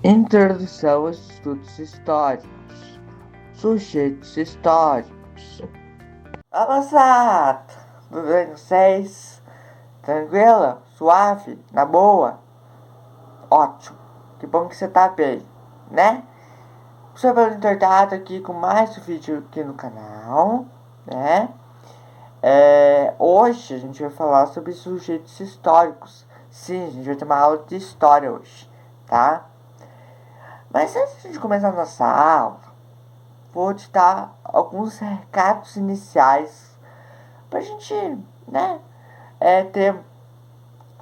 Introdução aos estudos históricos. Sujeitos históricos. Olá, moçada! Tudo bem com vocês? Tranquila? Suave? Na boa? Ótimo! Que bom que você tá bem, né? Sou o Internado aqui com mais um vídeo aqui no canal, né? Hoje a gente vai falar sobre sujeitos históricos. Sim, a gente vai ter uma aula de história hoje, tá? Mas antes de começar a nossa aula, vou te dar alguns recados iniciais pra gente, né, ter,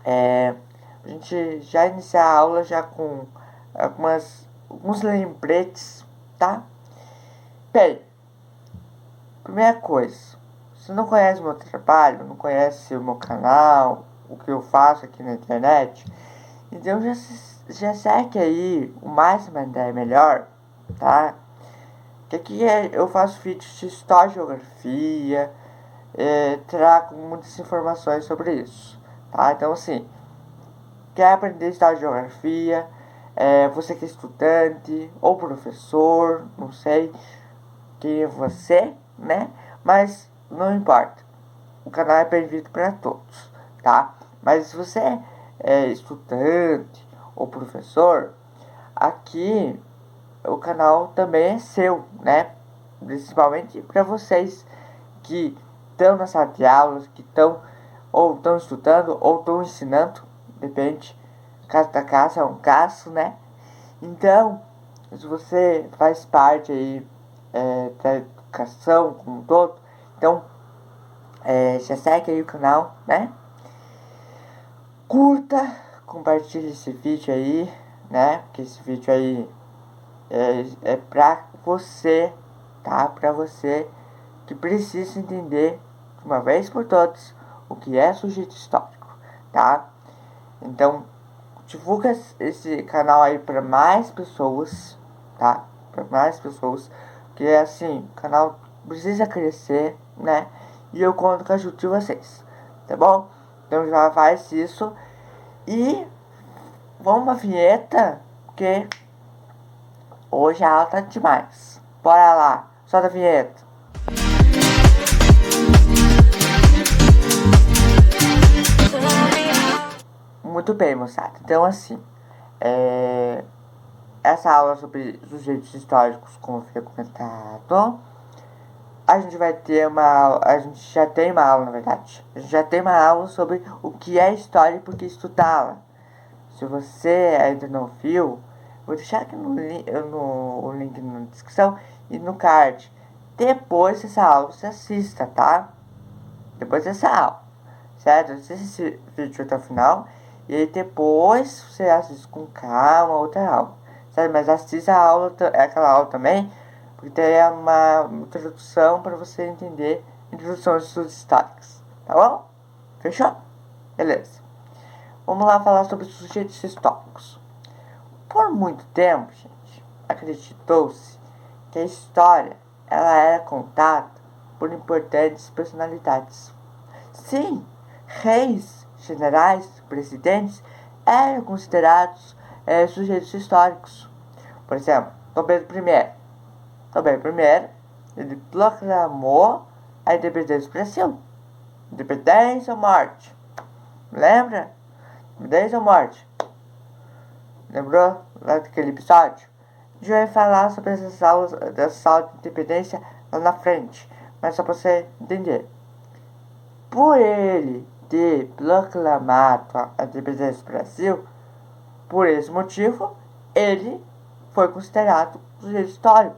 pra gente já iniciar a aula já com alguns lembretes, tá? Bem, primeira coisa, se não conhece o meu trabalho, não conhece o meu canal, o que eu faço aqui na internet, então já segue aí o máximo é melhor, tá? Que aqui eu faço vídeos de história e geografia, trago muitas informações sobre isso, tá? Então, assim, quer aprender história e geografia, você que é estudante ou professor, não sei quem é você, né? Mas não importa, o canal é bem-vindo para todos, tá? Mas se você é estudante ou professor, aqui o canal também é seu, né? Principalmente para vocês que estão na sala de aulas, que estão ou estão estudando ou estão ensinando, depende, caso da casa é um caso, né? Então, se você faz parte aí da educação como um todo, então já segue aí o canal, né? Curta, compartilhe esse vídeo aí, né? Porque esse vídeo aí é pra você, tá? Pra você que precisa entender de uma vez por todas o que é sujeito histórico, tá? Então, divulga esse canal aí para mais pessoas, tá? Para mais pessoas, que é assim, o canal precisa crescer, né? E eu conto com a ajuda de vocês, tá bom? Então já faz isso e vamos uma vinheta, porque hoje a aula tá demais. Bora lá, solta a vinheta. Muito bem, moçada. Então, assim, essa aula sobre sujeitos históricos, como foi comentado, a gente vai ter uma. A gente já tem uma aula, na verdade. A gente já tem uma aula sobre o que é história e por que estudá-la. Se você ainda não viu, vou deixar aqui o link na descrição e no card. Depois dessa aula, você assista, tá? Depois dessa aula, certo? Assista esse vídeo até o final. E aí depois você assiste com calma outra aula, certo? Mas assista a aula, aquela aula também, porque tem uma introdução para você entender introdução aos estudos históricos, tá bom? Fechou? Beleza. Vamos lá falar sobre sujeitos históricos. Por muito tempo, gente, acreditou-se que a história ela era contada por importantes personalidades. Sim, reis, generais, presidentes eram considerados sujeitos históricos. Por exemplo, Dom Pedro I. Dom Pedro I, ele proclamou a independência do Brasil. Independência ou morte? Lembra? Independência ou morte? Lembrou lá daquele episódio? A gente vai falar sobre dessas aulas de independência lá na frente. Mas só para você entender. Por ele ter proclamado a independência do Brasil, por esse motivo, ele foi considerado sujeito histórico.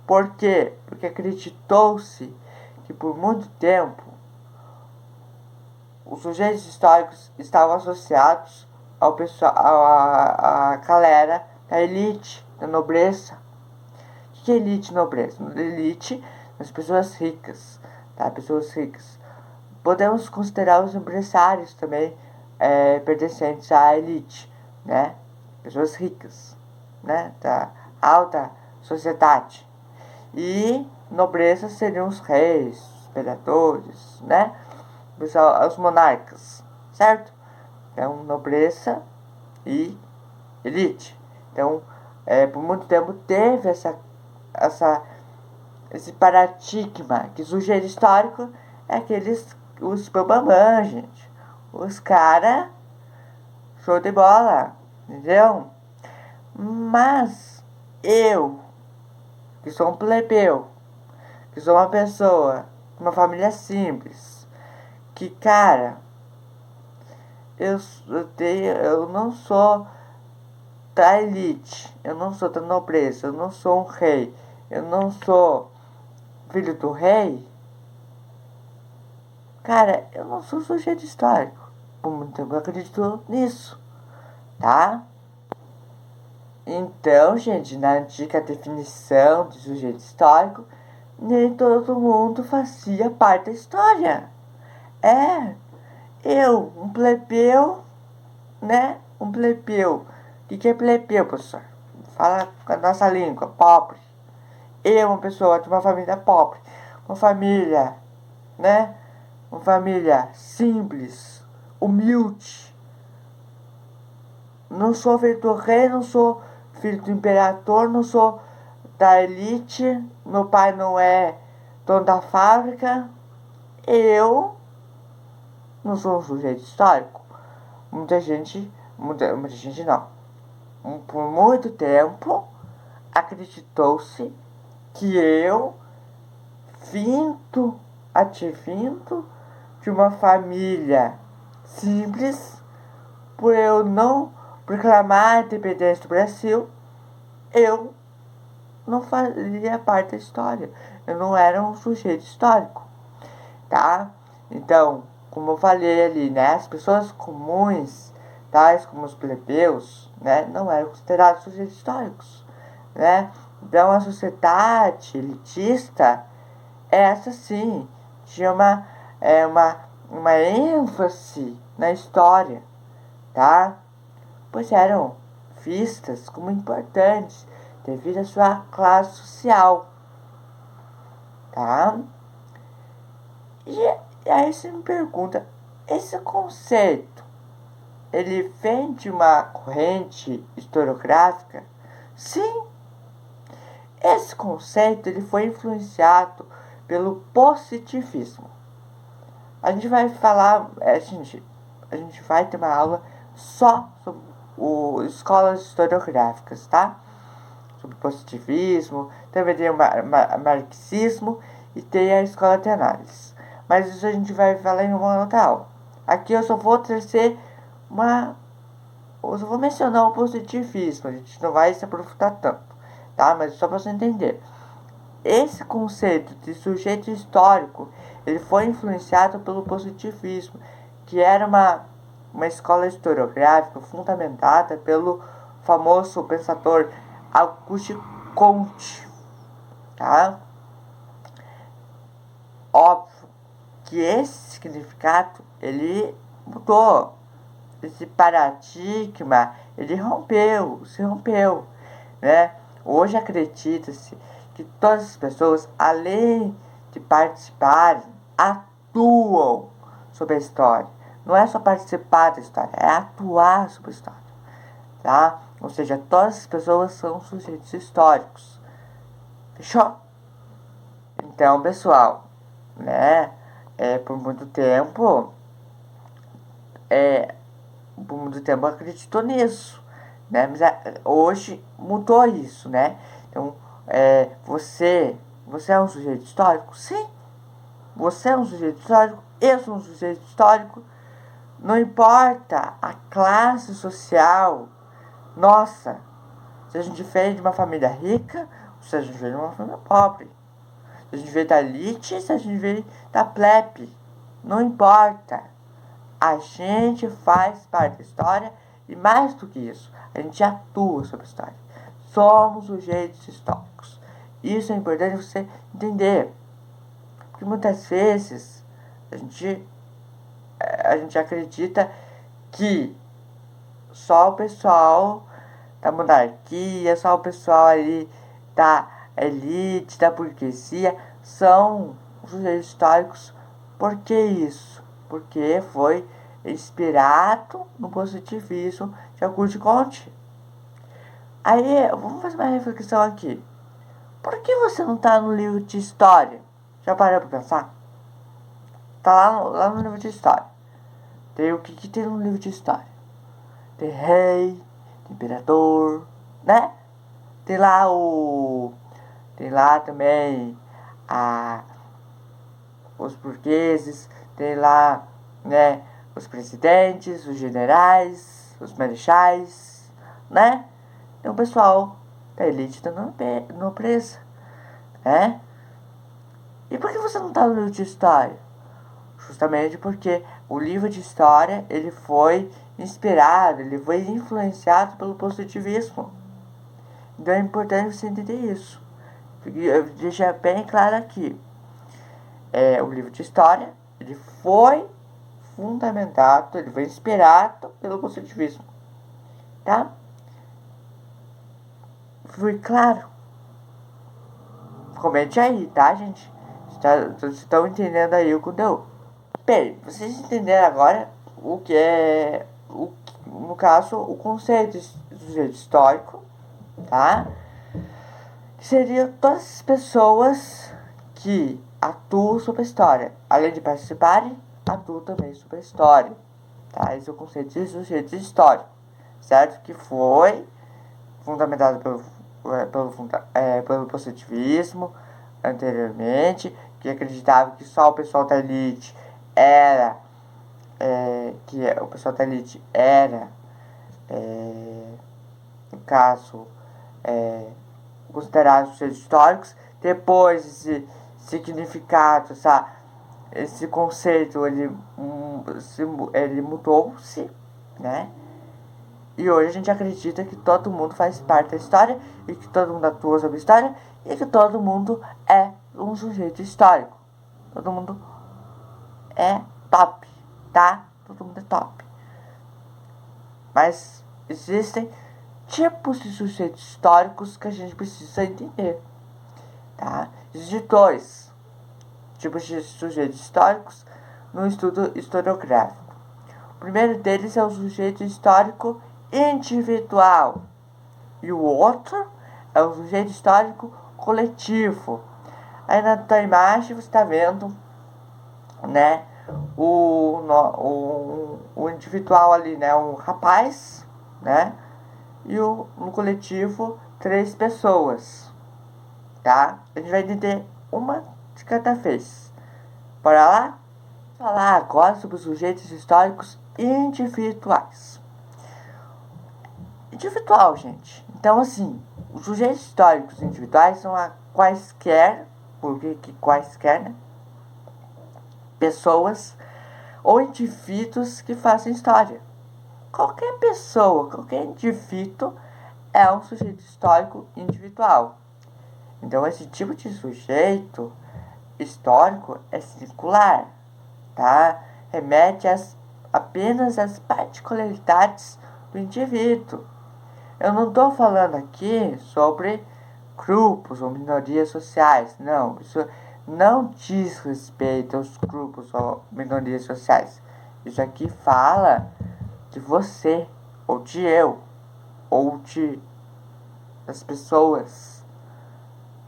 Por quê? Porque acreditou-se que por muito tempo os sujeitos históricos estavam associados ao pessoal, a galera da elite, da nobreza. O que é elite e nobreza? Elite, as pessoas ricas, tá? Pessoas ricas. Podemos considerar os empresários também pertencentes à elite, né? Pessoas ricas, né? Da alta sociedade. E nobreza seriam os reis, os imperadores, né? Os monarcas, certo? Então, nobreza e elite. Então, por muito tempo teve esse paradigma que sujeito histórico é os bambambam, gente. Os cara show de bola, entendeu? Mas eu, que sou um plebeu, que sou uma pessoa, uma família simples, que, cara, eu não sou da elite, eu não sou da nobreza, eu não sou um rei, eu não sou filho do rei. Cara, eu não sou sujeito histórico. Por muito tempo eu acredito nisso, tá? Então, gente, na antiga definição de sujeito histórico, nem todo mundo fazia parte da história. É, eu, um plebeu, né? Um plebeu. O que é plebeu, professor? Fala com a nossa língua, pobre. Eu, uma pessoa de uma família pobre. Uma família, né? Uma família simples, humilde. Não sou filho do rei, não sou filho do imperador, não sou da elite. Meu pai não é dono da fábrica. Eu não sou um sujeito histórico. Muita gente não. Por muito tempo acreditou-se que eu, advindo de uma família simples, por eu não proclamar a independência do Brasil, eu não fazia parte da história. Eu não era um sujeito histórico, tá? Então, como eu falei ali, né? As pessoas comuns, tais como os plebeus, né? Não eram considerados sujeitos históricos, né? Então, a sociedade elitista, essa sim, tinha uma ênfase na história, tá? Pois eram vistas como importantes devido à sua classe social, tá? E aí você me pergunta, esse conceito, ele vem de uma corrente historiográfica? Sim, esse conceito ele foi influenciado pelo positivismo. A gente vai falar, a gente vai ter uma aula só sobre escolas historiográficas, tá? Sobre positivismo, também tem o marxismo e tem a escola de análise. Mas isso a gente vai falar em uma outra aula. Aqui eu só vou trazer eu só vou mencionar o positivismo, a gente não vai se aprofundar tanto, tá? Mas só para você entender. Esse conceito de sujeito histórico, ele foi influenciado pelo positivismo, que era uma escola historiográfica fundamentada pelo famoso pensador Auguste Comte, tá? Óbvio que esse significado, ele mudou. Esse paradigma, ele se rompeu, né? Hoje acredita-se que todas as pessoas, além de participarem, atuam sobre a história. Não é só participar da história, é atuar sobre a história, tá? Ou seja, todas as pessoas são sujeitos históricos. Fechou? Então, pessoal, né? Por muito tempo, por muito tempo acreditou nisso, né? Mas hoje mudou isso, né? Então, você é um sujeito histórico? Sim, você é um sujeito histórico, eu sou um sujeito histórico. Não importa a classe social, nossa, se a gente vem de uma família rica, ou se a gente vem de uma família pobre, se a gente vem da elite, se a gente vem da plebe, não importa. A gente faz parte da história e mais do que isso, a gente atua sobre a história. Somos sujeitos históricos. Isso é importante você entender. Porque muitas vezes a gente acredita que só o pessoal da monarquia, só o pessoal ali da elite, da burguesia são sujeitos históricos. Por que isso? Porque foi inspirado no positivismo de Auguste Comte. Aí, vamos fazer uma reflexão aqui. Por que você não tá no livro de história? Já parou pra pensar? Tá lá no livro de história. Tem o que tem no livro de história? Tem rei, tem imperador, né? Tem lá o... Tem lá também os burgueses, tem lá, né, os presidentes, os generais, os marechais, né? Tem o pessoal da elite da nobreza, né? E por que você não tá no livro de história? Justamente porque o livro de história, ele foi inspirado, ele foi influenciado pelo positivismo. Então é importante você entender isso. Deixa bem claro aqui. O livro de história, ele foi fundamentado, ele foi inspirado pelo positivismo, tá? Foi claro? Comente aí, tá, gente? Vocês estão entendendo aí o conteúdo? Bem, vocês entenderam agora o que é, no caso, o conceito de sujeito histórico, tá? Que seria todas as pessoas que atuam sobre a história, além de participarem, atuam também sobre a história, tá? Esse é o conceito de sujeito histórico, certo? Que foi fundamentado pelo positivismo anteriormente, que acreditava que só o pessoal da elite era o pessoal da elite era no caso considerados sujeitos históricos. Depois esse significado, esse conceito ele mudou-se, né? E hoje a gente acredita que todo mundo faz parte da história e que todo mundo atua sobre a história e que todo mundo é um sujeito histórico. Todo mundo é top, tá? Todo mundo é top. Mas existem tipos de sujeitos históricos que a gente precisa entender, tá? Existem dois tipos de sujeitos históricos no estudo historiográfico. O primeiro deles é o sujeito histórico individual e o outro é o sujeito histórico coletivo. Aí na tua imagem você está vendo, né, o individual ali, né, um rapaz, né, e no coletivo 3 pessoas, tá? A gente vai entender uma de cada vez. Bora lá? Vou falar agora sobre os sujeitos históricos individuais. Individual, gente. Então, assim, os sujeitos históricos individuais são quaisquer, porque quaisquer, né, pessoas ou indivíduos que fazem história. Qualquer pessoa, qualquer indivíduo é um sujeito histórico individual. Então, esse tipo de sujeito histórico é singular, tá? Remete apenas às particularidades do indivíduo. Eu não estou falando aqui sobre grupos ou minorias sociais. Não, isso não diz respeito aos grupos ou minorias sociais. Isso aqui fala de você, ou de eu, ou de das pessoas,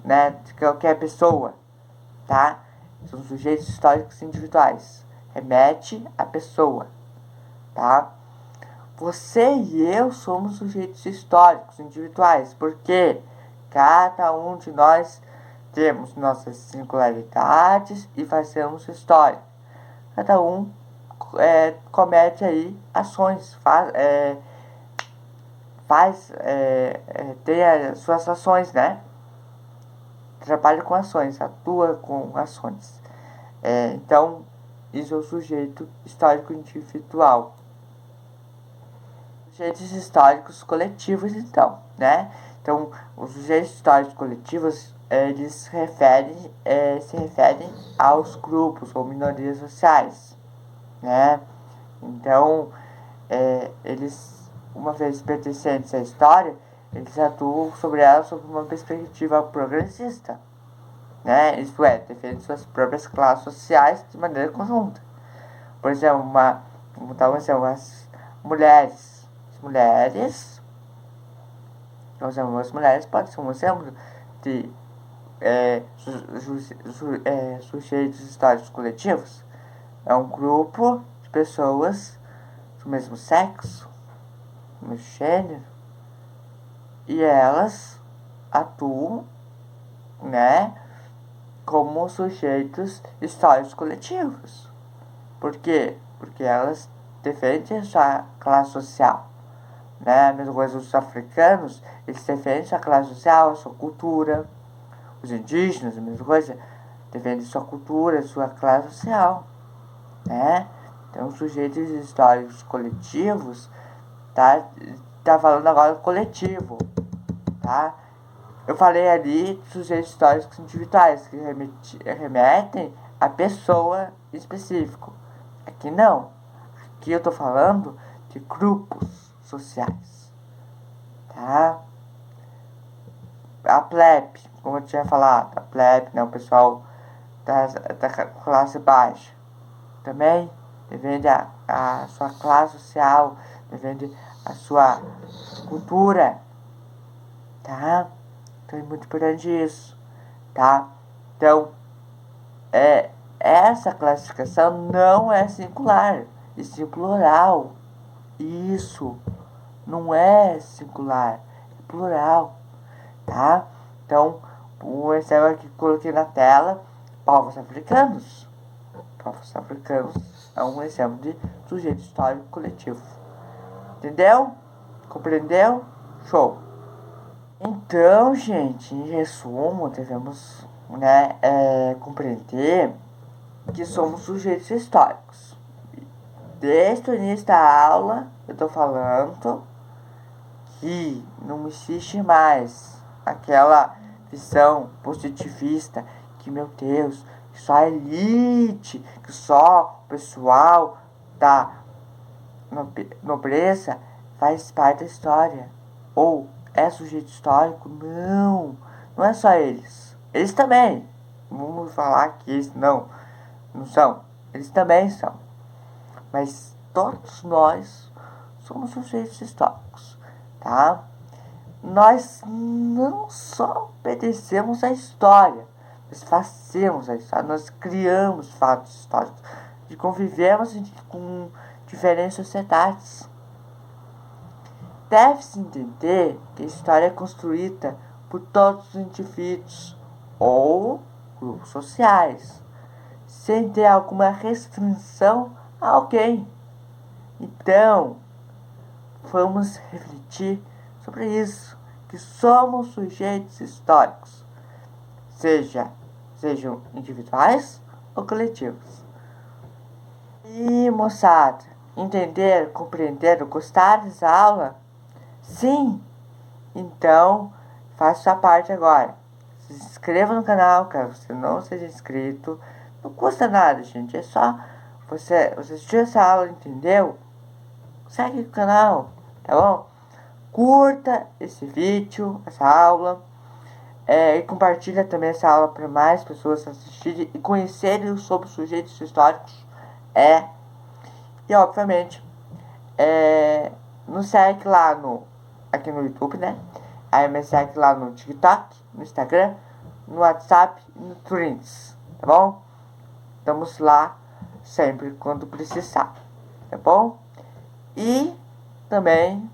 né? De qualquer pessoa, tá? São sujeitos históricos individuais. Remete à pessoa, tá? Você e eu somos sujeitos históricos individuais, porque cada um de nós temos nossas singularidades e fazemos história. Cada um comete aí ações, tem as suas ações, né? Trabalha com ações, atua com ações. Então, isso é o sujeito histórico individual. Sujeitos históricos coletivos, então, né? Então, os sujeitos históricos coletivos, eles se referem aos grupos ou minorias sociais, né? Então, eles, uma vez pertencentes à história, eles atuam sobre ela sob uma perspectiva progressista, né? Isto é, defendem suas próprias classes sociais de maneira conjunta. Por exemplo, vamos dar um exemplo, as mulheres Os Irmãs Mulheres pode ser um exemplo de sujeitos históricos coletivos. É um grupo de pessoas do mesmo sexo, do mesmo gênero, e elas atuam, né, como sujeitos históricos coletivos. Por quê? Porque elas defendem a sua classe social, né? A mesma coisa os africanos, eles defendem sua classe social, a sua cultura. Os indígenas, a mesma coisa, defendem sua cultura, sua classe social, né? Então, sujeitos históricos coletivos, tá falando agora coletivo, tá? Eu falei ali de sujeitos históricos individuais, que remetem a pessoa específica. Aqui não. Aqui eu tô falando de grupos sociais, tá? A plebe, como eu tinha falado, a plebe, né, o pessoal da classe baixa, também defende a sua classe social, defende a sua cultura, tá? Então é muito importante isso, tá? Então, essa classificação não é singular, e sim plural. Isso não é singular, é plural, tá? Então, o exemplo que coloquei na tela, povos africanos. Povos africanos é um exemplo de sujeito histórico coletivo. Entendeu? Compreendeu? Show! Então, gente, em resumo, devemos, né, compreender que somos sujeitos históricos. Desde o início da aula, eu tô falando que não existe mais aquela visão positivista que, meu Deus, que só a elite, que só o pessoal da nobreza faz parte da história. Ou é sujeito histórico? Não, não é só eles. Eles também. Vamos falar que eles não são. Eles também são. Mas todos nós somos sujeitos históricos, tá? Nós não só obedecemos a história, nós fazemos a história, nós criamos fatos históricos e convivemos com diferentes sociedades. Deve-se entender que a história é construída por todos os indivíduos ou grupos sociais, sem ter alguma restrição a alguém. Então, vamos refletir sobre isso, que somos sujeitos históricos, sejam individuais ou coletivos. E, moçada, entender, compreender, gostar dessa aula? Sim! Então, faça sua parte agora. Se inscreva no canal, caso você não seja inscrito. Não custa nada, gente. É só você assistir essa aula, entendeu? Segue o canal, tá bom? Curta esse vídeo, essa aula. E compartilha também essa aula para mais pessoas assistirem e conhecerem sobre sujeitos históricos. E obviamente, nos segue lá aqui no YouTube, né? Aí me segue lá no TikTok, no Instagram, no WhatsApp e no Threads, tá bom? Estamos lá sempre quando precisar, tá bom? E também,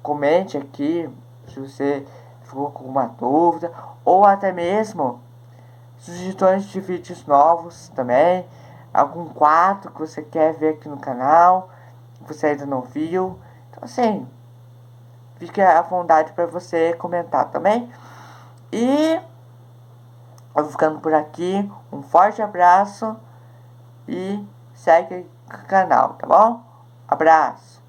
comente aqui se você ficou com alguma dúvida, ou até mesmo sugestões de vídeos novos também, algum quadro que você quer ver aqui no canal, que você ainda não viu. Então assim, fique à vontade para você comentar também. E eu vou ficando por aqui, um forte abraço e segue o canal, tá bom? Abraço!